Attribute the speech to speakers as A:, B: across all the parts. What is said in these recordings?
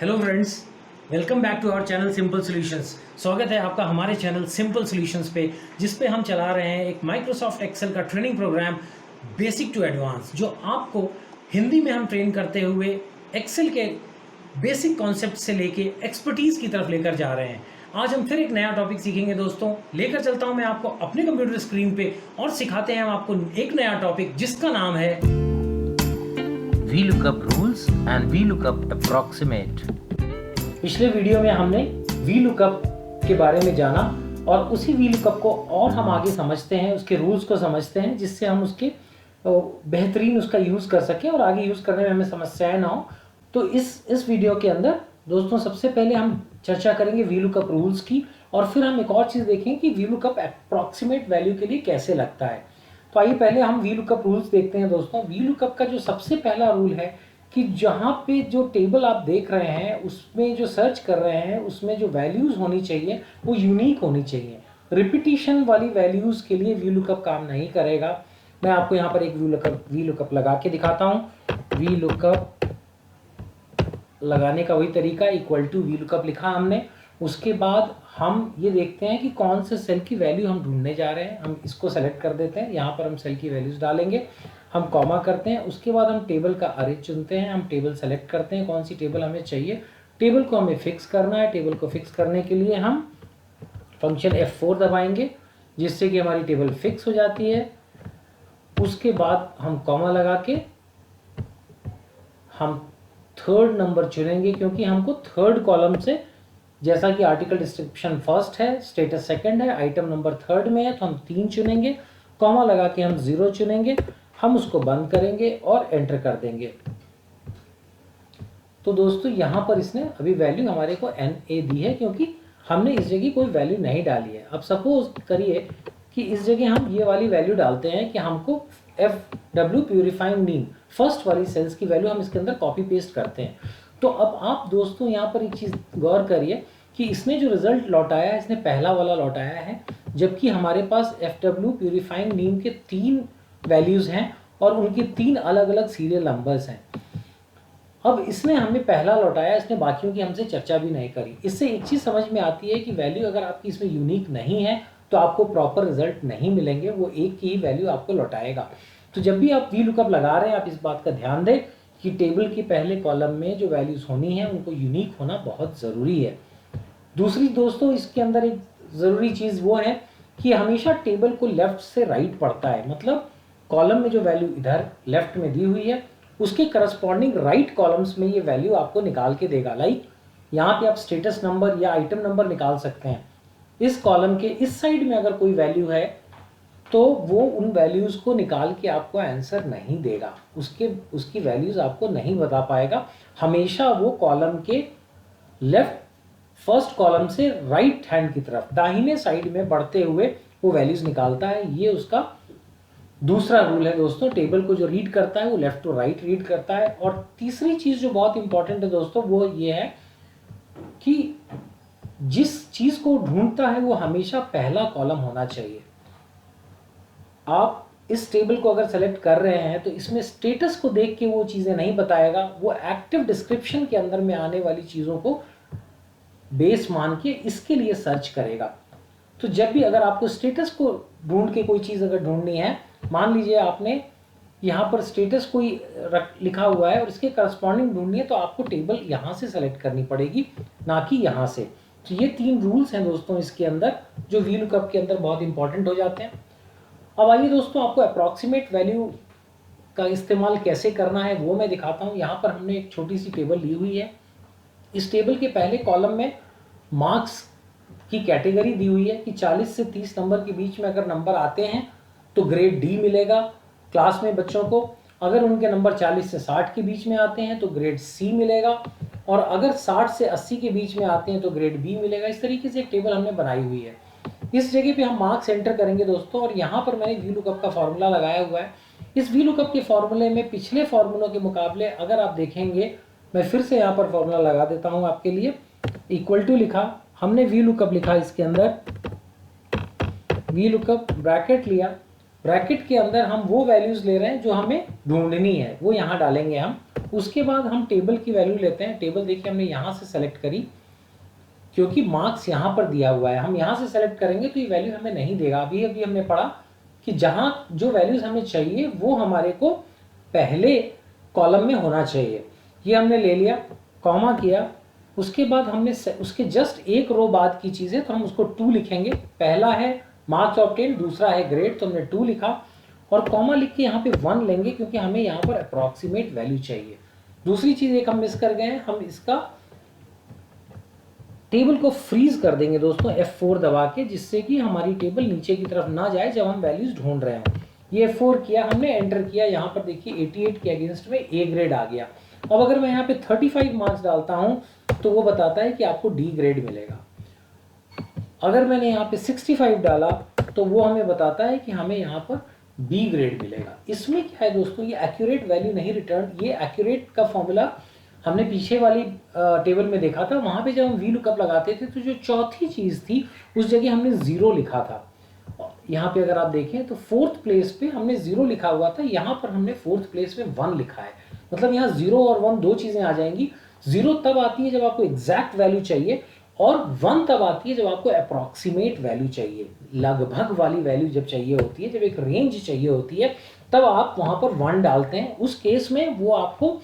A: Hello friends, welcome back to our channel simple solutions. स्वागत है आपका हमारे चैनल सिंपल सॉल्यूशंस पे, जिस पे हम चला रहे हैं एक माइक्रोसॉफ्ट एक्सेल का training programme basic to advance, जो आपको हिंदी में हम ट्रेन करते हुए एक्सेल के बेसिक कॉन्सेप्ट से लेके एक्सपर्टीज़ की तरफ लेकर जा रहे हैं। आज हम फिर एक नया टॉपिक सीखेंगे दोस्तों। लेकर चलता हूं मैं आपको अपने कंप्यूटर स्क्रीन पे और सिखाते हैं हम आपको एक नया टॉपिक जिसका नाम है
B: VLOOKUP rules and VLOOKUP approximate।
A: पिछले वीडियो में हमने VLOOKUP के बारे में जाना और उसी VLOOKUP को और हम आगे समझते हैं, उसके रूल्स को समझते हैं, जिससे हम उसके बेहतरीन उसका यूज़ कर सकें और आगे यूज़ करने में हमें समस्याएं ना हो। तो इस वीडियो के अंदर दोस्तों सबसे पहले हम चर्चा करेंगे VLOOKUP रूल्स की, और फिर हम एक और चीज़ देखेंगे कि VLOOKUP अप्रॉक्सीमेट वैल्यू के लिए कैसे लगता है। तो आइए पहले हम VLOOKUP रूल्स देखते हैं दोस्तों। VLOOKUP का जो सबसे पहला रूल है कि जहाँ पे जो टेबल आप देख रहे हैं उसमें जो सर्च कर रहे हैं उसमें जो वैल्यूज़ होनी चाहिए वो यूनिक होनी चाहिए। रिपीटिशन वाली वैल्यूज़ के लिए VLOOKUP काम नहीं करेगा। मैं आपको यहाँ पर एक VLOOKUP लगा के दिखाता हूँ। VLOOKUP लगाने का वही तरीका, इक्वल टू VLOOKUP लिखा हमने। उसके बाद हम ये देखते हैं कि कौन से सेल की वैल्यू हम ढूंढने जा रहे हैं। हम इसको सेलेक्ट कर देते हैं, यहाँ पर हम सेल की वैल्यूज़ डालेंगे, हम कॉमा करते हैं। उसके बाद हम टेबल का अरे चुनते हैं, हम टेबल सेलेक्ट करते हैं कौन सी टेबल हमें चाहिए। टेबल को हमें फिक्स करना है। टेबल को फिक्स करने के लिए हम फंक्शन F4 दबाएंगे, जिससे कि हमारी टेबल फिक्स हो जाती है। उसके बाद हम कॉमा लगा के हम थर्ड नंबर चुनेंगे, क्योंकि हमको थर्ड कॉलम से, जैसा कि आर्टिकल डिस्क्रिप्शन फर्स्ट है, स्टेटस सेकंड है, आइटम नंबर थर्ड में है, तो हम 3 चुनेंगे। कॉमा लगा के हम 0 चुनेंगे, हम उसको बंद करेंगे और एंटर कर देंगे। तो दोस्तों यहाँ पर इसने अभी वैल्यू हमारे को NA दी है, क्योंकि हमने इस जगह कोई वैल्यू नहीं डाली है। अब सपोज करिए कि इस जगह हम ये वाली वैल्यू डालते हैं कि हमको FW प्यूरिफाइंग मीन फर्स्ट वाली सेल्स की वैल्यू हम इसके अंदर कॉपी पेस्ट करते हैं। तो अब आप दोस्तों यहाँ पर एक चीज़ गौर करिए कि इसने जो रिजल्ट लौटाया है, इसने पहला वाला लौटाया है, जबकि हमारे पास FW प्यूरिफाइंग मीन के 3 वैल्यूज़ हैं और उनके 3 अलग अलग सीरियल नंबर्स हैं। अब इसने हमें पहला लौटाया, इसने बाकियों की हमसे चर्चा भी नहीं करी। इससे एक चीज़ समझ में आती है कि वैल्यू अगर आपकी इसमें यूनिक नहीं है तो आपको प्रॉपर रिजल्ट नहीं मिलेंगे, वो एक की ही वैल्यू आपको लौटाएगा। तो जब भी आप VLOOKUP लगा रहे हैं, आप इस बात का ध्यान दें कि टेबल के पहले कॉलम में जो वैल्यूज़ होनी है उनको यूनिक होना बहुत ज़रूरी है। दूसरी दोस्तों इसके अंदर एक ज़रूरी चीज़ वो है कि हमेशा टेबल को लेफ़्ट से राइट पढ़ता है। मतलब कॉलम में जो वैल्यू इधर लेफ़्ट में दी हुई है उसके करस्पॉन्डिंग राइट कॉलम्स में ये वैल्यू आपको निकाल के देगा। लाइक यहाँ पे आप स्टेटस नंबर या आइटम नंबर निकाल सकते हैं। इस कॉलम के इस साइड में अगर कोई वैल्यू है तो वो उन वैल्यूज़ को निकाल के आपको आंसर नहीं देगा, उसकी वैल्यूज़ आपको नहीं बता पाएगा। हमेशा वो कॉलम के लेफ्ट फर्स्ट कॉलम से राइट हैंड की तरफ दाहिने साइड में बढ़ते हुए वो वैल्यूज़ निकालता है। ये उसका दूसरा रूल है दोस्तों। टेबल को जो रीड करता है वो लेफ्ट टू राइट रीड करता है। और तीसरी चीज़ जो बहुत इंपॉर्टेंट है दोस्तों वो ये है कि जिस चीज़ को ढूंढता है वो हमेशा पहला कॉलम होना चाहिए। आप इस टेबल को अगर सेलेक्ट कर रहे हैं तो इसमें स्टेटस को देख के वो चीज़ें नहीं बताएगा, वो एक्टिव डिस्क्रिप्शन के अंदर में आने वाली चीज़ों को बेस मान के इसके लिए सर्च करेगा। तो जब भी अगर आपको स्टेटस को ढूंढ के कोई चीज़ अगर ढूंढनी है, मान लीजिए आपने यहाँ पर स्टेटस कोई लिखा हुआ है और इसके करस्पॉन्डिंग ढूंढनी है, तो आपको टेबल यहाँ से सेलेक्ट करनी पड़ेगी, ना कि यहाँ से। तो ये 3 रूल्स हैं दोस्तों इसके अंदर, जो VLOOKUP के अंदर बहुत इंपॉर्टेंट हो जाते हैं। अब आइए दोस्तों, आपको अप्रॉक्सीमेट वैल्यू का इस्तेमाल कैसे करना है वो मैं दिखाता हूँ। यहाँ पर हमने एक छोटी सी टेबल ली हुई है। इस टेबल के पहले कॉलम में मार्क्स की कैटेगरी दी हुई है कि 40 से 30 नंबर के बीच में अगर नंबर आते हैं तो ग्रेड D मिलेगा क्लास में बच्चों को। अगर उनके नंबर 40 से 60 के बीच में आते हैं तो ग्रेड C मिलेगा, और अगर 60 से 80 के बीच में आते हैं तो ग्रेड B मिलेगा। इस तरीके से एक टेबल हमने बनाई हुई है। इस जगह पे हम मार्क्स एंटर करेंगे दोस्तों, और यहाँ पर मैंने VLOOKUP का फॉर्मूला लगाया हुआ है। इस VLOOKUP के फॉर्मूले में पिछले फॉर्मूलों के मुकाबले अगर आप देखेंगे, मैं फिर से यहाँ पर फॉर्मूला लगा देता हूँ आपके लिए। इक्वल टू लिखा, हमने VLOOKUP लिखा, इसके अंदर VLOOKUP ब्रैकेट लिया, ब्रैकेट के अंदर हम वो वैल्यूज़ ले रहे हैं जो हमें ढूंढनी है, वो यहाँ डालेंगे हम। उसके बाद हम टेबल की वैल्यू लेते हैं। टेबल देखिए हमने यहाँ से सेलेक्ट करी क्योंकि मार्क्स यहाँ पर दिया हुआ है, हम यहाँ से सेलेक्ट करेंगे तो ये वैल्यू हमें नहीं देगा। अभी अभी हमने पढ़ा कि जहाँ जो वैल्यूज हमें चाहिए वो हमारे को पहले कॉलम में होना चाहिए। ये हमने ले लिया, कॉमा किया, उसके बाद हमने उसके जस्ट एक रो बाद की चीज़ है तो हम उसको 2 लिखेंगे। पहला है मार्क्स ऑब्टेन, दूसरा है ग्रेड, तो हमने 2 लिखा और कॉमा लिख के यहाँ पे 1 लेंगे क्योंकि हमें यहाँ पर अप्रॉक्सीमेट वैल्यू चाहिए। दूसरी चीज़ एक हम मिस कर गए हैं, हम इसका टेबल को फ्रीज कर देंगे दोस्तों F4 दबा के, जिससे कि हमारी टेबल नीचे की तरफ ना जाए जब हम वैल्यूज ढूंढ रहे हो। ये F4 किया हमने, एंटर किया, यहाँ पर देखिए 88 के अगेंस्ट में A ग्रेड आ गया। अब अगर मैं यहाँ पे 35 मार्क्स डालता हूँ तो वो बताता है कि आपको D ग्रेड मिलेगा। अगर मैंने यहाँ पे 65 डाला तो वो हमें बताता है कि हमें यहाँ पर B ग्रेड मिलेगा। इसमें क्या है दोस्तों, ये एक्यूरेट वैल्यू नहीं रिटर्न, ये एक्यूरेट का फॉर्मूला हमने पीछे वाली टेबल में देखा था। वहाँ पे जब हम वी लुकअप लगाते थे तो जो चौथी चीज़ थी उस जगह हमने 0 लिखा था। यहाँ पे अगर आप देखें तो 4th प्लेस पे हमने 0 लिखा हुआ था, यहाँ पर हमने 4th प्लेस में 1 लिखा है। मतलब यहाँ 0 और 1 दो चीज़ें आ जाएंगी। 0 तब आती है जब आपको एग्जैक्ट वैल्यू चाहिए और 1 तब आती है जब आपको अप्रॉक्सीमेट वैल्यू चाहिए, लगभग वाली वैल्यू जब चाहिए होती है, जब एक रेंज चाहिए होती है तब आप वहाँ पर 1 डालते हैं। उस केस में वो आपको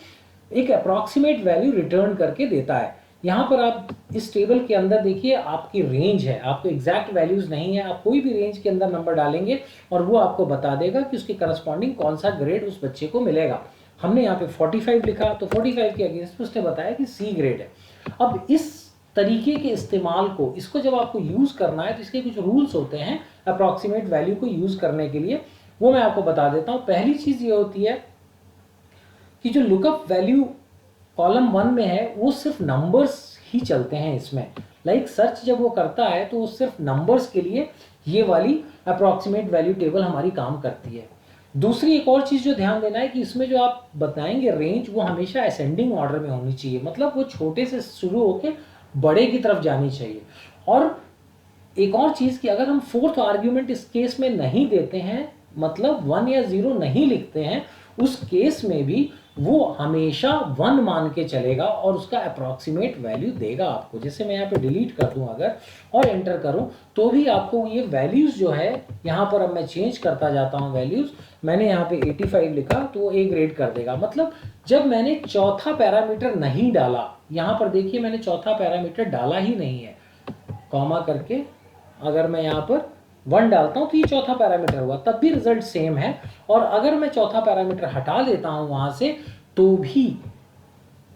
A: एक अप्रॉक्सीमेट वैल्यू रिटर्न करके देता है। यहाँ पर आप इस टेबल के अंदर देखिए आपकी रेंज है, आपको एग्जैक्ट वैल्यूज नहीं है, आप कोई भी रेंज के अंदर नंबर डालेंगे और वो आपको बता देगा कि उसके करस्पॉन्डिंग कौन सा ग्रेड उस बच्चे को मिलेगा। हमने यहाँ पे 45 लिखा तो 45 के अगेंस्ट उसने बताया कि C ग्रेड है। अब इस तरीके के इस्तेमाल को, इसको जब आपको यूज़ करना है तो इसके कुछ रूल्स होते हैं अप्रॉक्सीमेट वैल्यू को यूज़ करने के लिए, वो मैं आपको बता देता हूँ। पहली चीज़ ये होती है कि जो लुकअप वैल्यू कॉलम 1 में है वो सिर्फ नंबर्स ही चलते हैं इसमें। लाइक सर्च जब वो करता है तो वो सिर्फ नंबर्स के लिए ये वाली अप्रॉक्सीमेट वैल्यू टेबल हमारी काम करती है। दूसरी एक और चीज़ जो ध्यान देना है कि इसमें जो आप बताएंगे रेंज वो हमेशा असेंडिंग ऑर्डर में होनी चाहिए, मतलब वो छोटे से शुरू होकर बड़े की तरफ जानी चाहिए। और एक और चीज़ कि अगर हम 4th आर्ग्यूमेंट इस केस में नहीं देते हैं, मतलब 1 या 0 नहीं लिखते हैं, उस केस में भी वो हमेशा 1 मान के चलेगा और उसका अप्रॉक्सीमेट वैल्यू देगा आपको। जैसे मैं यहाँ पे डिलीट कर दूं अगर और एंटर करूं तो भी आपको ये वैल्यूज़ जो है यहाँ पर, अब मैं चेंज करता जाता हूँ वैल्यूज़, मैंने यहाँ पे 85 लिखा तो वो A ग्रेड कर देगा। मतलब जब मैंने चौथा पैरामीटर नहीं डाला, यहाँ पर देखिए मैंने चौथा पैरामीटर डाला ही नहीं है, कॉमा करके अगर मैं यहाँ पर 1 डालता हूँ तो ये चौथा पैरामीटर हुआ, तब भी रिजल्ट सेम है। और अगर मैं चौथा पैरामीटर हटा देता हूँ वहाँ से तो भी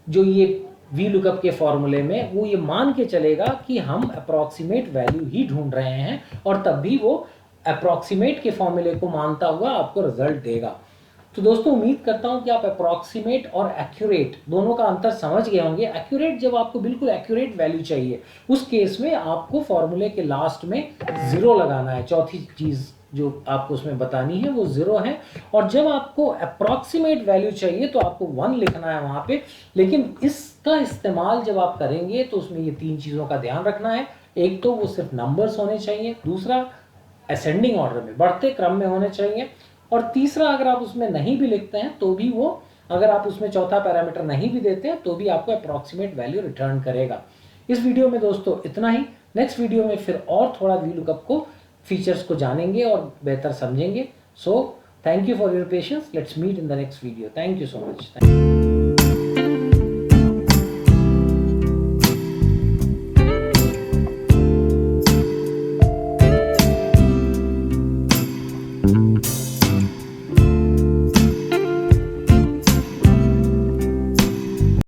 A: जो ये वी लुकअप के फॉर्मूले में वो ये मान के चलेगा कि हम अप्रॉक्सीमेट वैल्यू ही ढूंढ रहे हैं और तब भी वो अप्रॉक्सीमेट के फॉर्मूले को मानता हुआ आपको रिजल्ट देगा। तो दोस्तों उम्मीद करता हूं कि आप अप्रॉक्सीमेट और एक्यूरेट दोनों का अंतर समझ गए होंगे। एक्यूरेट जब आपको बिल्कुल एक्यूरेट वैल्यू चाहिए उस केस में आपको फॉर्मूले के लास्ट में 0 लगाना है, चौथी चीज़ जो आपको उसमें बतानी है वो 0 है। और जब आपको अप्रॉक्सीमेट वैल्यू चाहिए तो आपको 1 लिखना है वहाँ पे। लेकिन इसका इस्तेमाल जब आप करेंगे तो उसमें ये 3 चीज़ों का ध्यान रखना है। एक तो वो सिर्फ नंबर्स होने चाहिए, दूसरा असेंडिंग ऑर्डर में बढ़ते क्रम में होने चाहिए, और तीसरा अगर आप उसमें नहीं भी लिखते हैं तो भी वो, अगर आप उसमें चौथा पैरामीटर नहीं भी देते हैं तो भी आपको अप्रॉक्सीमेट वैल्यू रिटर्न करेगा। इस वीडियो में दोस्तों इतना ही। नेक्स्ट वीडियो में फिर और थोड़ा वी लुकअप को फीचर्स को जानेंगे और बेहतर समझेंगे। So thank you for your patience. Let's meet in the next video. Thank you so much.